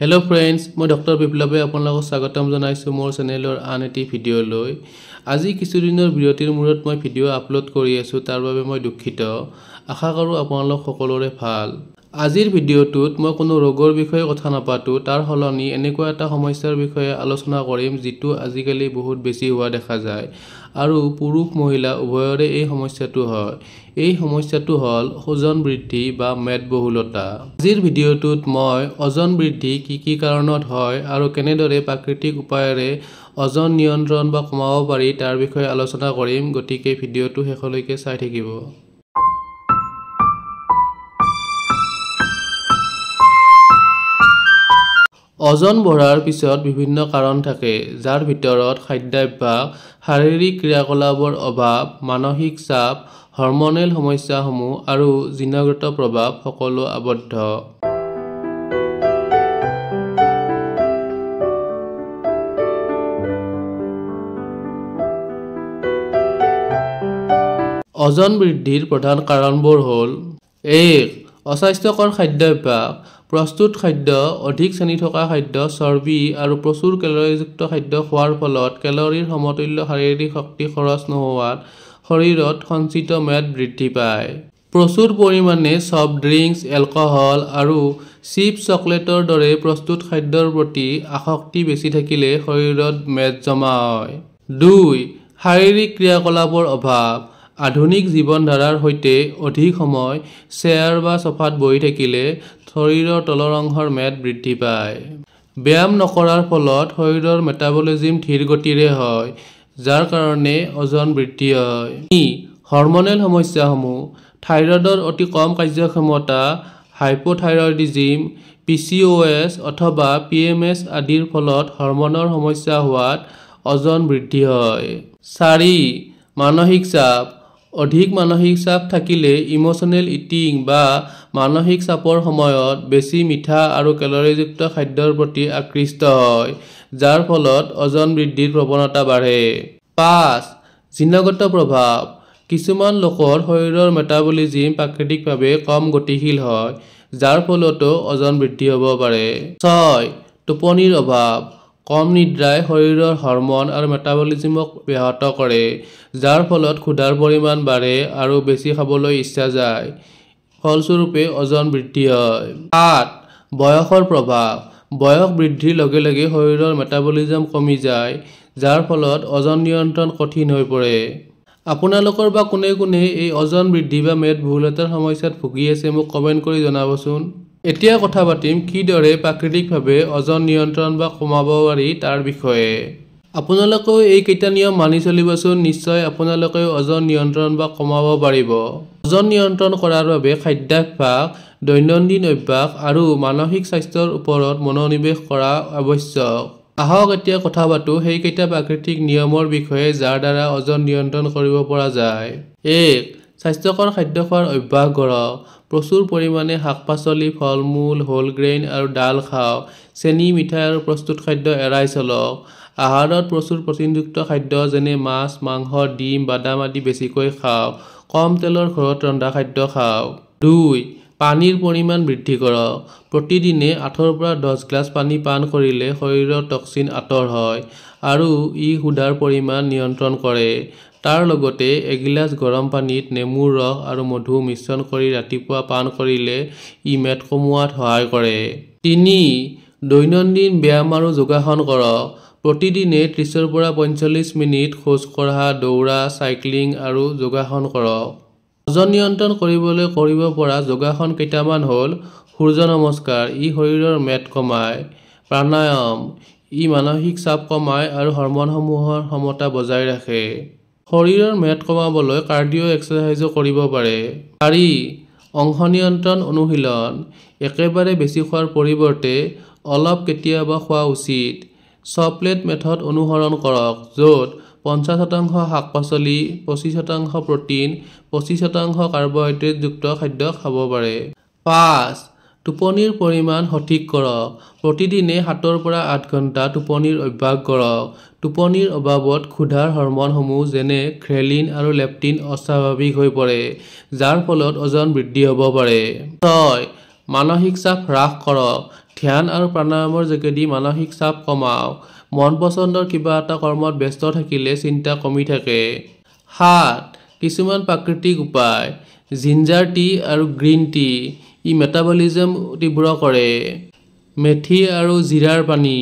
Hello friends, মই doctor বিপ্লৱে আপোনালোকক স্বাগতম জনাইছো মোৰ চেনেলৰ আন এটি ভিডিঅ লৈ। আজি কিছুদিনৰ বিৰতিৰ মূৰত মই ভিডিঅ আপলোড কৰি আছো, তাৰ বাবে মই দুঃখিত। আশা কৰো আপোনালোক সকলোৰে ভাল। আজিৰ ভিডিঅটোত মই কোনো ৰোগৰ বিষয়ে কথা নাপাতো, তাৰ সলনি এনেকুৱা এটা সমস্যাৰ বিষয়ে আলোচনা কৰিম যিটো আজিকালি বহুত বেছি হোৱা দেখা যায় আৰু পুৰুষ মহিলা উভয়ৰে এই সমস্যাটো হয়। এই সমস্যাটো হল ওজন বৃদ্ধি বা মেদবহুলতা। আজিৰ ভিডিঅটোত মই ওজন বৃদ্ধি কি কাৰণত হয় আৰু কেনেদৰে প্ৰাকৃতিক উপায়েৰে ওজন নিয়ন্ত্ৰণ বা কমাব পাৰি তাৰ বিষয়ে আলোচনা কৰিম, গতিকে ভিডিঅটো শেষলৈকে চাই থাকিব। ওজন বঢ়াৰ পিছত বিভিন্ন কাৰণ থাকে, যাৰ ভিতৰত খাদ্যাভ্যাস, শাৰীৰিক ক্ৰিয়াকলাপৰ অভাৱ, মানসিক চাপ, হৰমনেল সমস্যাসমূহ আৰু জিনগত প্ৰভাৱ সকলো আবদ্ধ। ওজন বৃদ্ধিৰ প্ৰধান কাৰণবোৰ হ'ল: 1. অস্বাস্থ্যকৰ খাদ্যাভ্যাস। প্ৰস্তুত খাদ্য, অধিক চেনি থকা খাদ্য, চৰ্বি আৰু প্ৰচুৰ কেলৰিযুক্ত খাদ্য খোৱাৰ ফলত কেলৰিৰ সমতুল্য শাৰীৰিক শক্তি খৰচ নোহোৱাত শৰীৰত সঞ্চিত মেদ বৃদ্ধি পায়। প্ৰচুৰ পৰিমাণে ছফ্ট ড্ৰিংকছ, এলকহল আৰু চিপছ, চকলেটৰ দৰে প্ৰস্তুত খাদ্যৰ প্ৰতি আসক্তি বেছি থাকিলে শৰীৰত মেদ জমা হয়। 2. শাৰীৰিক ক্ৰিয়াকলাপৰ অভাৱ। আধুনিক জীৱনধাৰাৰ সৈতে অধিক সময় চেয়াৰ বা ছফাত বহি থাকিলে শৰীৰৰ তলৰ অংশৰ মেদ বৃদ্ধি পায়। ব্যায়াম নকৰাৰ ফলত শৰীৰৰ মেটাবলিজিম ধীৰ গতিৰে হয়, যাৰ কাৰণে ওজন বৃদ্ধি হয়। 3. হৰমনেল সমস্যাসমূহ। থাইৰয়ডৰ অতি কম কাৰ্যক্ষমতা, হাইপোথাইৰয়ডিজম, PCOS অথবা PMS আদিৰ ফলত হৰমনৰ সমস্যা হোৱাত ওজন বৃদ্ধি হয়। 4. মানসিক চাপ। অধিক মানসিক চাপ থাকিলে ইমোচনেল ইটিং বা মানসিক চাপৰ সময়ত বেছি মিঠা আৰু কেলৰিযুক্ত খাদ্যৰ প্ৰতি আকৃষ্ট হয়, যাৰ ফলত ওজন বৃদ্ধিৰ প্ৰৱণতা বাঢ়ে। 5. জিনগত প্ৰভাৱ। কিছুমান লোকৰ শৰীৰৰ মেটাবলিজিম প্ৰাকৃতিকভাৱে কম গতিশীল হয়, যাৰ ফলতো ওজন বৃদ্ধি হ'ব পাৰে। 6. টোপনিৰ অভাৱ। কম নিদ্ৰাই শৰীৰৰ হৰমন আৰু মেটাবলিজিমক ব্যাহত কৰে, যাৰ ফলত ক্ষুধাৰ পৰিমাণ বাঢ়ে আৰু বেছি খাবলৈ ইচ্ছা যায়। ফলস্বৰূপে ওজন বৃদ্ধি হয়। 7. বয়সৰ প্ৰভাৱ। বয়স বৃদ্ধিৰ লগে লগে শৰীৰৰ মেটাবলিজম কমি যায়, যাৰ ফলত ওজন নিয়ন্ত্ৰণ কঠিন হৈ পৰে। আপোনালোকৰ বা কোনে এই ওজন বৃদ্ধি বা মেদবহুলতাৰ সমস্যাত ভুগি আছে মোক কমেণ্ট কৰি জনাবচোন। এতিয়া কথা পাতিম কিদৰে প্ৰাকৃতিকভাৱে ওজন নিয়ন্ত্ৰণ বা কমাব পাৰি তাৰ বিষয়ে। আপোনালোকেও এইকেইটা নিয়ম মানি চলিবচোন, নিশ্চয় আপোনালোকেও ওজন নিয়ন্ত্ৰণ বা কমাব পাৰিব। ওজন নিয়ন্ত্ৰণ কৰাৰ বাবে খাদ্যাভ্যাস, দৈনন্দিন অভ্যাস আৰু মানসিক স্বাস্থ্যৰ ওপৰত মনোনিৱেশ কৰা আৱশ্যক। আহক এতিয়া কথা পাতো সেইকেইটা প্ৰাকৃতিক নিয়মৰ বিষয়ে যাৰ দ্বাৰা ওজন নিয়ন্ত্ৰণ কৰিব পৰা যায়। 1. স্বাস্থ্যকৰ খাদ্য খোৱাৰ অভ্যাস গঢ়ক। প্ৰচুৰ পৰিমাণে শাক-পাচলি, ফল-মূল, হোল গ্ৰেইন আৰু ডাল খাওক। চেনি, মিঠাই আৰু প্ৰস্তুত খাদ্য এৰাই চলক। আহাৰত প্ৰচুৰ প্ৰটিনযুক্ত খাদ্য যেনে মাছ, মাংস, ডিম, বাদাম আদি বেছিকৈ খাওক। কম তেলৰ ঘৰত ৰন্ধা খাদ্য খাওক। 2. পানীৰ পৰিমাণ বৃদ্ধি কৰক। প্ৰতিদিনে 8 পৰা 10 গ্লাছ পানী পান কৰিলে শৰীৰৰ টক্সিন আঁতৰ হয় আৰু ই ক্ষুধাৰ পৰিমাণ নিয়ন্ত্ৰণ কৰে। তাৰ লগতে এগিলাচ গৰম পানীত নেমুৰ ৰস আৰু মধু মিশ্ৰণ কৰি ৰাতিপুৱা পান কৰিলে ই মেদ কমোৱাত সহায় কৰে। 3. দৈনন্দিন ব্যায়াম আৰু যোগাসন কৰক। প্ৰতিদিনে 30 পৰা 45 মিনিট খোজ কঢ়া, দৌৰা, চাইক্লিং আৰু যোগাসন কৰক। ওজন নিয়ন্ত্ৰণ কৰিবলৈ কৰিব পৰা যোগাসন কেইটামান হ'ল: সূৰ্য নমস্কাৰ, ই শৰীৰৰ মেদ কমায়। প্ৰাণায়াম, ই মানসিক চাপ কমায় আৰু হৰমনসমূহৰ সমতা বজাই ৰাখে। শৰীৰৰ মেদ কমাবলৈ কাৰ্ডিঅ' এক্সাৰচাইজো কৰিব পাৰে। 4. অংশ নিয়ন্ত্ৰণ অনুশীলন, একেবাৰে বেছি খোৱাৰ পৰিৱৰ্তে অলপ কেতিয়াবা খোৱা উচিত। চপলেট মেথড অনুসৰণ কৰক, য'ত 50% শাক-পাচলি, 25% প্ৰটিন, 25% কাৰ্বহাইড্ৰেটযুক্ত খাদ্য খাব পাৰে। 5. টোপনিৰ পৰিমাণ সঠিক কৰক। প্ৰতিদিনে 7 পৰা 8 ঘণ্টা টোপনিৰ অভ্যাস গঢ়ক। টোপনিৰ অভাৱত ক্ষুধাৰ হৰমনসমূহ যেনে ঘ্ৰেলিন আৰু লেপটিন অস্বাভাৱিক হৈ পৰে, যাৰ ফলত ওজন বৃদ্ধি হ'ব পাৰে। 6. মানসিক চাপ হ্ৰাস কৰক। ধ্যান আৰু প্ৰাণায়ামৰ যোগেদি মানসিক চাপ কমাওক। মন পছন্দৰ কিবা এটা কৰ্মত ব্যস্ত থাকিলে চিন্তা কমি থাকে। 7. কিছুমান প্ৰাকৃতিক উপায়। জিঞ্জাৰ টি আৰু গ্ৰীণ টি ই মেটাবলিজম তীব্ৰ কৰে। মেথি আৰু জিৰাৰ পানী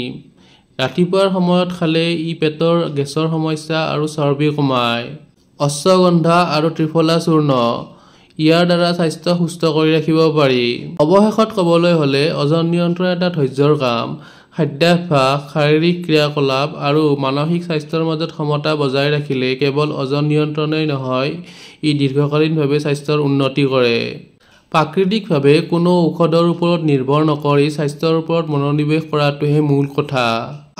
ৰাতিপুৱাৰ সময়ত খালে ই পেটৰ গেছৰ সমস্যা আৰু চৰ্বি কমায়। অশ্বগন্ধা আৰু ত্ৰিফলা চূৰ্ণ ইয়াৰ দ্বাৰা স্বাস্থ্য সুস্থ কৰি ৰাখিব পাৰি। অৱশেষত ক'বলৈ হ'লে ওজন নিয়ন্ত্ৰণ এটা ধৈৰ্যৰ কাম। খাদ্যাভ্যাস, শাৰীৰিক ক্ৰিয়াকলাপ আৰু মানসিক স্বাস্থ্যৰ মাজত সমতা বজাই ৰাখিলে কেৱল ওজন নিয়ন্ত্ৰণেই নহয়, ই দীৰ্ঘকালীনভাৱে স্বাস্থ্যৰ উন্নতি কৰে। প্ৰাকৃতিকভাৱে কোনো ঔষধৰ ওপৰত নিৰ্ভৰ নকৰি স্বাস্থ্যৰ ওপৰত মনোনিৱেশ কৰাটোহে মূল কথা।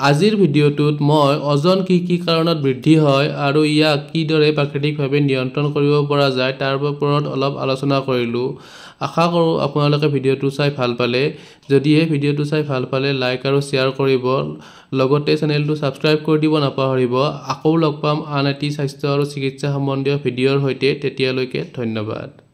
আজিৰ ভিডিঅ'টোত মই ওজন কি কি কাৰণত বৃদ্ধি হয় আৰু ইয়াক কিদৰে প্ৰাকৃতিকভাৱে নিয়ন্ত্ৰণ কৰিব পৰা যায় তাৰ ওপৰত অলপ আলোচনা কৰিলোঁ। আশা কৰোঁ আপোনালোকে ভিডিঅ'টো চাই ভাল পালে। যদিহে ভিডিঅ'টো চাই ভাল পালে লাইক আৰু শ্বেয়াৰ কৰিব, লগতে চেনেলটো ছাবস্ক্ৰাইব কৰি দিব নাপাহৰিব। আকৌ লগ পাম আন এটি স্বাস্থ্য আৰু চিকিৎসা সম্বন্ধীয় ভিডিঅ'ৰ সৈতে। তেতিয়ালৈকে ধন্যবাদ।